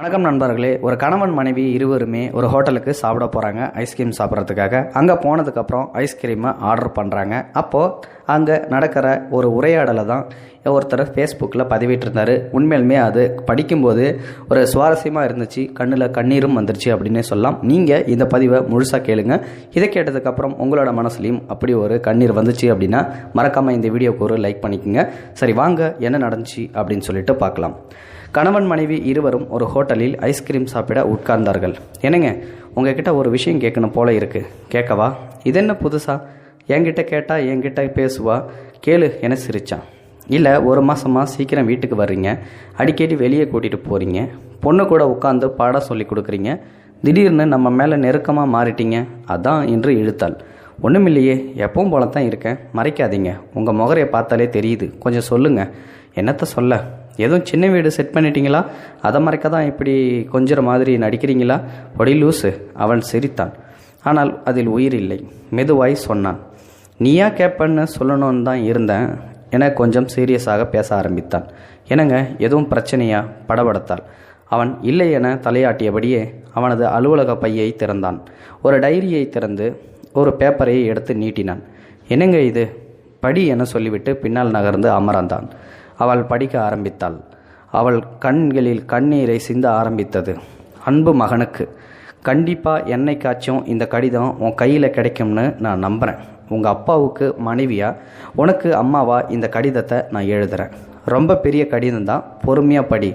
வணக்கம் நண்பர்களே. ஒரு கணவன் மனைவி இருவருமே ஒரு ஹோட்டலுக்கு சாப்பிட போகிறாங்க ஐஸ்கிரீம் சாப்பிட்றதுக்காக. அங்கே போனதுக்கப்புறம் ஐஸ்கிரீமை ஆர்டர் பண்ணுறாங்க. அப்போது அங்கே நடக்கிற ஒரு உரையாடலை தான் ஒருத்தர் ஃபேஸ்புக்கில் பதிவிட்டிருந்தார். உண்மையிலுமே அது படிக்கும்போது ஒரு சுவாரஸ்யமாக இருந்துச்சு, கண்ணில் கண்ணீரும் வந்துருச்சு அப்படின்னே சொல்லலாம். நீங்கள் இந்த பதிவை முழுசாக கேளுங்க. இதை கேட்டதுக்கப்புறம் உங்களோட மனசுலையும் அப்படி ஒரு கண்ணீர் வந்துச்சு அப்படின்னா மறக்காமல் இந்த வீடியோக்கு ஒரு லைக் பண்ணிக்கோங்க. சரி, வாங்க என்ன நடந்துச்சு அப்படின்னு சொல்லிட்டு பார்க்கலாம். கணவன் மனைவி இருவரும் ஒரு ஹோட்டலில் ஐஸ்கிரீம் சாப்பிட உட்கார்ந்தார்கள். என்னங்க, உங்ககிட்ட ஒரு விஷயம் கேட்கணும் போல இருக்குது, கேட்கவா? இது என்ன புதுசா? என்கிட்ட கேட்டால் என்கிட்ட பேசுவா, கேளு என சிரித்தான். இல்லை, ஒரு மாதமாக சீக்கிரம் வீட்டுக்கு வர்றீங்க, அடிக்கடி வெளியே கூட்டிகிட்டு போகிறீங்க, பொண்ணு கூட உட்காந்து பாடம் சொல்லி கொடுக்குறீங்க, திடீர்னு நம்ம மேலே நெருக்கமாக மாறிட்டீங்க, அதான் என்று இழுத்தாள். ஒன்றுமில்லையே, எப்பவும் போல தான் இருக்கேன், மறைக்காதீங்க, உங்கள் முகரையை பார்த்தாலே தெரியுது, கொஞ்சம் சொல்லுங்கள். என்னத்த சொல்ல? எதுவும் சின்ன வீடு செட் பண்ணிட்டீங்களா? அதை மறைக்க தான் இப்படி கொஞ்சம் மாதிரி நடிக்கிறீங்களா? ஒடி லூசு. அவன் சிரித்தான். ஆனால் அதில் உயிர் இல்லை. மெதுவாய் சொன்னான். நீயா கேட்பன்னு சொல்லணும்னு தான் இருந்தேன் என கொஞ்சம் சீரியஸாக பேச ஆரம்பித்தான். என்னங்க, எதுவும் பிரச்சனையா? படபடத்தாள். அவன் இல்லை என தலையாட்டியபடியே அவனது அலுவலக பையை திறந்தான். ஒரு டைரியை திறந்து ஒரு பேப்பரை எடுத்து நீட்டினான். என்னங்க இது? படி என சொல்லிவிட்டு பின்னால் நகர்ந்து அமர்ந்தான். அவள் படிக்க ஆரம்பித்தாள். அவள் கண்களில் கண்ணீரை சிந்த ஆரம்பித்தது. அன்பு மகனுக்கு, கண்டிப்பாக என்னைக்காச்சும் இந்த கடிதம் உன் கையில் கிடைக்கும்னு நான் நம்புகிறேன். உங்கள் அப்பாவுக்கு மனைவியா, உனக்கு அம்மாவா இந்த கடிதத்தை நான் எழுதுகிறேன். ரொம்ப பெரிய கடிதம் தான், பொறுமையாக படி.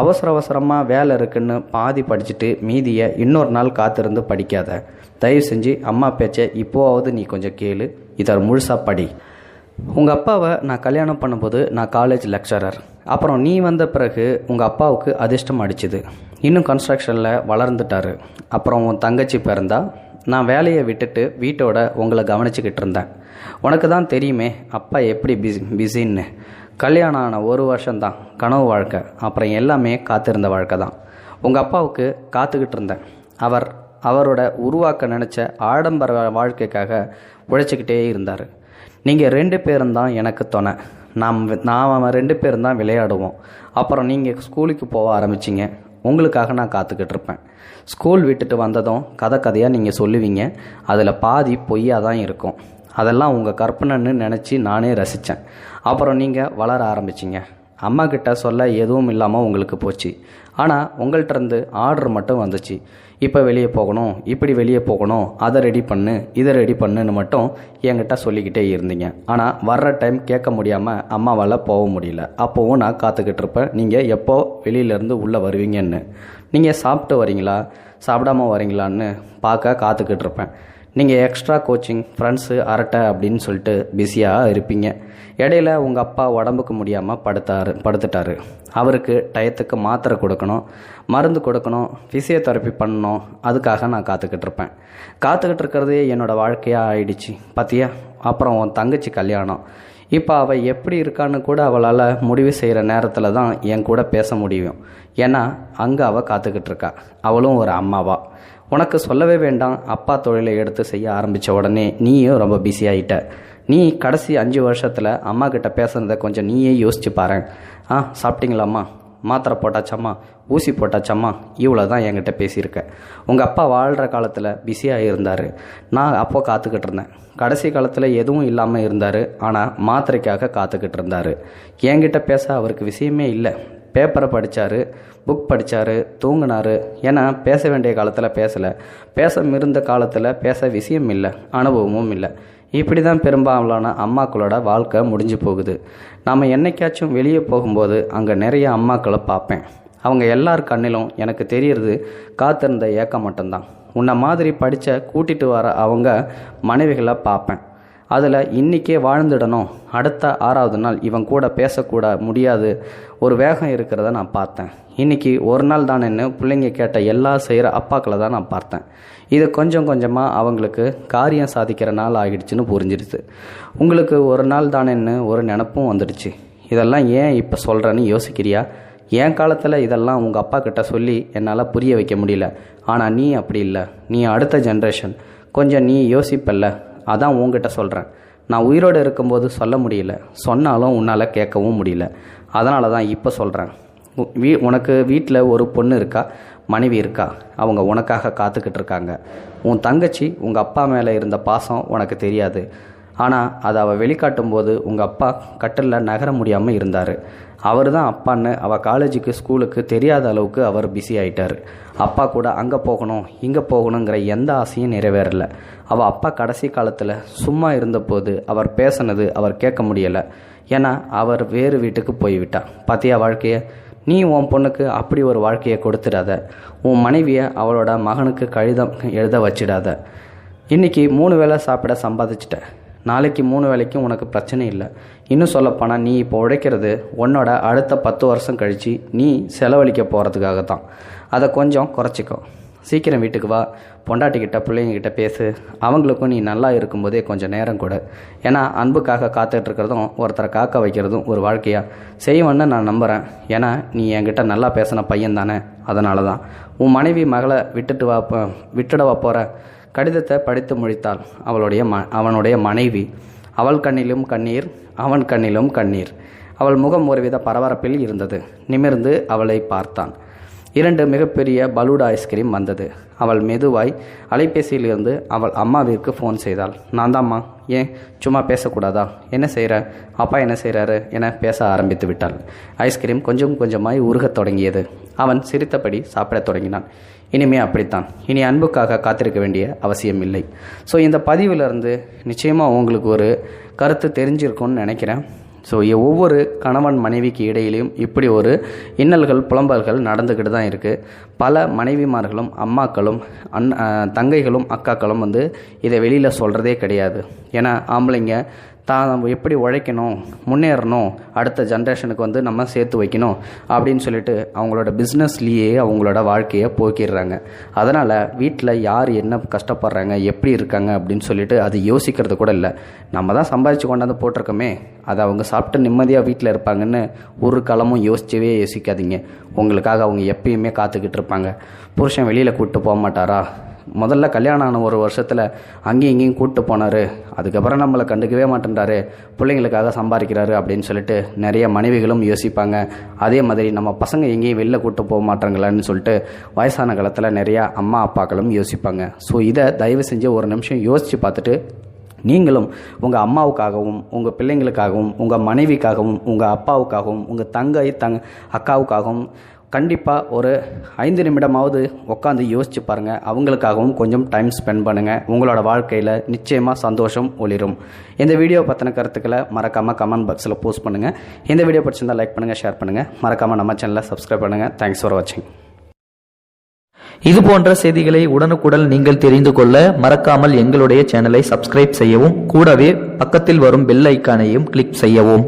அவசரமாக வேலை இருக்குன்னு பாதி படிச்சுட்டு மீதியை இன்னொரு நாள் காத்திருந்து படிக்காத. தயவு செஞ்சு அம்மா பேச்சை இப்போவாவது நீ கொஞ்சம் கேளு. இதை முழுசாக படி. உங்கள் அப்பாவை நான் கல்யாணம் பண்ணும்போது நான் காலேஜ் லெக்சரர். அப்புறம் நீ வந்த பிறகு உங்கள் அப்பாவுக்கு அதிர்ஷ்டம் அடிச்சுது, இன்னும் கன்ஸ்ட்ரக்ஷனில் வளர்ந்துட்டாரு. அப்புறம் உன் தங்கச்சி பிறந்தா. நான் வேலையை விட்டுட்டு வீட்டோட உங்களை கவனிச்சுக்கிட்டு இருந்தேன். உனக்கு தான் தெரியுமே அப்பா எப்படி பிஸின்னு. கல்யாணம் ஆன ஒரு வருஷம்தான் கனவு வாழ்க்கை, அப்புறம் எல்லாமே காத்திருந்த வாழ்க்கை தான். உங்கள் அப்பாவுக்கு காத்துக்கிட்டு இருந்தேன். அவரோட உருவாக்க நினச்ச ஆடம்பர வாழ்க்கைக்காக உழைச்சிக்கிட்டே இருந்தார். நீங்கள் 2 பேரும் தான் எனக்கு துணை. நாம் 2 பேரும் தான் விளையாடுவோம். அப்புறம் நீங்கள் ஸ்கூலுக்கு போக ஆரம்பிச்சிங்க. உங்களுக்காக நான் காத்துக்கிட்டு இருப்பேன். ஸ்கூல் விட்டுட்டு வந்ததும் கதையாக நீங்கள் சொல்லுவீங்க. அதில் பாதி பொய்யாக தான் இருக்கும். அதெல்லாம் உங்கள் கற்பனைன்னு நினச்சி நானே ரசித்தேன். அப்புறம் நீங்கள் வளர ஆரம்பிச்சிங்க. அம்மா கிட்ட சொல்ல எதுவும் இல்லாமல் உங்களுக்கு போச்சு. ஆனால் உங்கள்கிட்ட இருந்து ஆர்டர் மட்டும் வந்துச்சு. இப்போ வெளியே போகணும், இப்படி வெளியே போகணும், அதை ரெடி பண்ணு, இதை ரெடி பண்ணுன்னு மட்டும் என்கிட்ட சொல்லிக்கிட்டே இருந்தீங்க. ஆனால் வர்ற டைம் கேட்க முடியாமல் அம்மாவால் போக முடியல. அப்போவும் நான் காத்துக்கிட்டு இருப்பேன், நீங்கள் எப்போ வெளியிலேருந்து உள்ளே வருவீங்கன்னு. நீங்கள் சாப்பிட்டு வரீங்களா, சாப்பிடாம வரீங்களான்னு பார்க்க காத்துக்கிட்டு இருப்பேன். நீங்கள் எக்ஸ்ட்ரா கோச்சிங், ஃப்ரெண்ட்ஸு, அரட்டை அப்படின்னு சொல்லிட்டு பிஸியாக இருப்பீங்க. இடையில உங்கள் அப்பா உடம்புக்கு முடியாமல் படுத்துட்டாரு. அவருக்கு டயத்துக்கு மாத்திரை கொடுக்கணும், மருந்து கொடுக்கணும், ஃபிசியோதெரப்பி பண்ணணும். அதுக்காக நான் காத்துக்கிட்டு இருப்பேன். காத்துக்கிட்டு இருக்கிறதே என்னோடய வாழ்க்கையாக ஆயிடுச்சு பார்த்தியா. அப்புறம் உன் தங்கச்சி கல்யாணம். இப்போ அவள் எப்படி இருக்கான்னு கூட அவளால் முடிவு செய்கிற நேரத்தில் தான் என் கூட பேச முடியும். ஏன்னா அங்கே அவள் காத்துக்கிட்டு இருக்கா. அவளும் ஒரு அம்மாவா. உனக்கு சொல்லவே வேண்டாம், அப்பா தொழிலை எடுத்து செய்ய ஆரம்பித்த உடனே நீயும் ரொம்ப பிஸி ஆகிட்ட. நீ கடைசி 5 வருஷத்தில் அம்மா கிட்ட பேசுனதை கொஞ்சம் நீயே யோசிச்சு பாரு. சாப்பிட்டீங்களாம்மா, மாத்திரை போட்டாச்சம்மா, ஊசி போட்டாச்சம்மா, இவ்வளோ தான் என்கிட்ட பேசியிருக்க. உங்கள் அப்பா வாழ்கிற காலத்தில் பிஸியாக இருந்தார். நான் அப்போ காத்துக்கிட்டு இருந்தேன். கடைசி காலத்தில் எதுவும் இல்லாமல் இருந்தார். ஆனால் மாத்திரைக்காக காத்துக்கிட்டு இருந்தார். என்கிட்ட பேச அவருக்கு விஷயமே இல்லை. பேப்பரை படித்தார், புக் படித்தார், தூங்கினார். ஏன்னா பேச வேண்டிய காலத்தில் பேசலை, பேச இருந்த காலத்தில் பேச விஷயம் இல்லை, அனுபவமும் இல்லை. இப்படி தான் பெரும்பாலான அம்மாக்களோட வாழ்க்கை முடிஞ்சு போகுது. நாம் என்னைக்காச்சும் வெளியே போகும்போது அங்கே நிறைய அம்மாக்களை பார்ப்பேன். அவங்க எல்லார் கண்ணிலும் எனக்கு தெரியறது காத்திருந்த ஏக்கம் மட்டும்தான். உன்னை மாதிரி படித்த கூட்டிகிட்டு வர அவங்க மனைவிகளை பார்ப்பேன். அதில் இன்றைக்கே வாழ்ந்துடணும், அடுத்த 6வது நாள் இவன் கூட பேசக்கூட முடியாது ஒரு வேகம் இருக்கிறத நான் பார்த்தேன். இன்றைக்கி ஒரு நாள் தானேன்னு பிள்ளைங்க கேட்ட எல்லாம் செய்கிற அப்பாக்களை தான் நான் பார்த்தேன். இது கொஞ்சம் கொஞ்சமாக அவங்களுக்கு காரியம் சாதிக்கிற நாள் ஆகிடுச்சுன்னு புரிஞ்சிடுச்சு. உங்களுக்கு ஒரு நாள் தானேன்னு ஒரு நினப்பும் வந்துடுச்சு. இதெல்லாம் ஏன் இப்போ சொல்கிறேன்னு யோசிக்கிறியா? என் காலத்தில் இதெல்லாம் உங்கள் அப்பா கிட்ட சொல்லி என்னால் புரிய வைக்க முடியல. ஆனால் நீ அப்படி இல்லை, நீ அடுத்த ஜென்ரேஷன். கொஞ்சம் நீ யோசிப்பல்ல, அதான் உங்ககிட்ட சொல்கிறேன். நான் உயிரோடு இருக்கும்போது சொல்ல முடியல, சொன்னாலும் உன்னால் கேட்கவும் முடியல. அதனால தான் இப்போ சொல்கிறேன். உனக்கு வீட்டில் ஒரு பொண்ணு இருக்கா, மனைவி இருக்கா, அவங்க உனக்காக காத்துக்கிட்டு இருக்காங்க. உன் தங்கச்சி உங்கள் அப்பா மேலே இருந்த பாசம் உனக்கு தெரியாது. ஆனால் அதை அவள் வெளிக்காட்டும் போது உங்கள் அப்பா கட்டிலில் நகர முடியாமல் இருந்தார். அவர் தான் அப்பான்னு அவள் காலேஜுக்கு ஸ்கூலுக்கு தெரியாத அளவுக்கு அவர் பிஸி ஆகிட்டார். அப்பா கூட அங்கே போகணும் இங்கே போகணுங்கிற எந்த ஆசையும் நிறைவேறலை. அவள் அப்பா கடைசி காலத்தில் சும்மா இருந்தபோது அவர் பேசினது அவர் கேட்க முடியலை. ஏன்னா அவர் வேறு வீட்டுக்கு போய்விட்டா. பார்த்தியா வாழ்க்கையை? நீ உன் பொண்ணுக்கு அப்படி ஒரு வாழ்க்கையை கொடுத்துடாத. உன் மனைவியை அவளோட மகனுக்கு கடிதம் எழுத வச்சிடாத. இன்றைக்கி 3 வேளை சாப்பிட சம்பாதிச்சிட்ட, நாளைக்கு 3 வேளைக்கும் உனக்கு பிரச்சனை இல்லை. இன்னும் சொல்லப்போனால் நீ இப்போ உழைக்கிறது உன்னோட அடுத்த 10 வருஷம் கழித்து நீ செலவழிக்க போகிறதுக்காக தான். அதை கொஞ்சம் குறைச்சிக்கோ. சீக்கிரம் வீட்டுக்கு வா, பொண்டாட்டிக்கிட்ட பிள்ளைங்கக்கிட்ட பேசு. அவங்களுக்கும் நீ நல்லா இருக்கும்போதே கொஞ்சம் நேரம் கொடு. ஏன்னா அன்புக்காக காத்துட்ருக்கிறதும் ஒருத்தரை காக்க வைக்கிறதும் ஒரு வாழ்க்கையாக செய்வேன்னு நான் நம்புகிறேன். ஏன்னா நீ என்கிட்ட நல்லா பேசின பையன் தானே, அதனால தான். உன் மனைவி மகளை விட்டுடவா போகிற? கடிதத்தை படித்து முடித்தாள் அவனுடைய மனைவி. அவள் கண்ணிலும் கண்ணீர், அவன் கண்ணிலும் கண்ணீர். அவள் முகம் ஒருவித பரபரப்பில் இருந்தது. நிமிர்ந்து அவளை பார்த்தான். 2 மிகப்பெரிய பலூடா ஐஸ்கிரீம் வந்தது. அவள் மெதுவாய் அலைபேசியிலிருந்து அவள் அம்மாவிற்கு ஃபோன் செய்தாள். நான் தான்ம்மா. ஏன் சும்மா பேசக்கூடாதா? என்ன செய்கிற? அப்பா என்ன செய்கிறாரு என பேச ஆரம்பித்து விட்டாள். ஐஸ்கிரீம் கொஞ்சம் கொஞ்சமாய் உருகத் தொடங்கியது. அவன் சிரித்தபடி சாப்பிடத் தொடங்கினான். இனிமே அப்படித்தான். இனி அன்புக்காக காத்திருக்க வேண்டிய அவசியம் இல்லை. ஸோ இந்த பதிவிலிருந்து நிச்சயமாக உங்களுக்கு ஒரு கருத்து தெரிஞ்சிருக்கும்னு நினைக்கிறேன். ஸோ ஒவ்வொரு கணவன் மனைவிக்கு இடையிலையும் இப்படி ஒரு இன்னல்கள் புலம்பல்கள் நடந்துக்கிட்டு தான் இருக்குது. பல மனைவிமார்களும் அம்மாக்களும் தங்கைகளும் அக்காக்களும் இதை வெளியில் சொல்கிறதே கிடையாது. ஏன்னா ஆம்பளைங்க தான் எப்படி உழைக்கணும், முன்னேறணும், அடுத்த ஜென்ரேஷனுக்கு நம்ம சேர்த்து வைக்கணும் அப்படின்னு சொல்லிட்டு அவங்களோட பிஸ்னஸ்லேயே அவங்களோட வாழ்க்கையை போக்கிடுறாங்க. அதனால் வீட்டில் யார் என்ன கஷ்டப்படுறாங்க, எப்படி இருக்காங்க அப்படின்னு சொல்லிட்டு அது யோசிக்கிறது கூட இல்லை. நம்ம தான் சம்பாதிச்சு கொண்டாந்து போட்டிருக்கோமே, அதை அவங்க சாப்பிட்டு நிம்மதியாக வீட்டில் இருப்பாங்கன்னு ஒரு காலமும் யோசிக்காதீங்க. உங்களுக்காக அவங்க எப்பயுமே காத்துக்கிட்டு இருப்பாங்க. புருஷன் வெளியில் கூப்பிட்டு போக மாட்டாரா? முதல்ல கல்யாணம் ஆன 1 வருஷத்தில் அங்கேயும் இங்கேயும் கூப்பிட்டு போனார், அதுக்கப்புறம் நம்மளை கண்டுக்கவே மாட்டேன்றாரு, பிள்ளைங்களுக்காக சம்பாதிக்கிறாரு அப்படின்னு சொல்லிட்டு நிறைய மனைவிகளும் யோசிப்பாங்க. அதே மாதிரி நம்ம பசங்க எங்கேயும் வெளில கூப்பிட்டு போக மாட்டாங்களான்னு சொல்லிட்டு வயசான காலத்தில் நிறையா அம்மா அப்பாக்களும் யோசிப்பாங்க. ஸோ இதை தயவு செஞ்சு ஒரு நிமிஷம் யோசித்து பார்த்துட்டு நீங்களும் உங்கள் அம்மாவுக்காகவும் உங்கள் பிள்ளைங்களுக்காகவும் உங்கள் மனைவிக்காகவும் உங்கள் அப்பாவுக்காகவும் உங்கள் அக்காவுக்காகவும் கண்டிப்பாக ஒரு 5 நிமிடமாவது உட்காந்து யோசிச்சு பாருங்கள். அவங்களுக்காகவும் கொஞ்சம் டைம் ஸ்பெண்ட் பண்ணுங்கள். உங்களோட வாழ்க்கையில் நிச்சயமாக சந்தோஷம் ஒளிரும். இந்த வீடியோ பற்றின கருத்துக்களை மறக்காமல் கமெண்ட் பாக்ஸில் போஸ்ட் பண்ணுங்கள். இந்த வீடியோ பிடிச்சிருந்தால் லைக் பண்ணுங்கள், ஷேர் பண்ணுங்கள். மறக்காமல் நம்ம சேனலை சப்ஸ்கிரைப் பண்ணுங்கள். தேங்க்ஸ் ஃபார் வாட்சிங். இது போன்ற செய்திகளை உடனுக்குடன் நீங்கள் தெரிந்து கொள்ள மறக்காமல் எங்களுடைய சேனலை சப்ஸ்கிரைப் செய்யவும், கூடவே பக்கத்தில் வரும் பெல் ஐக்கானையும் கிளிக் செய்யவும்.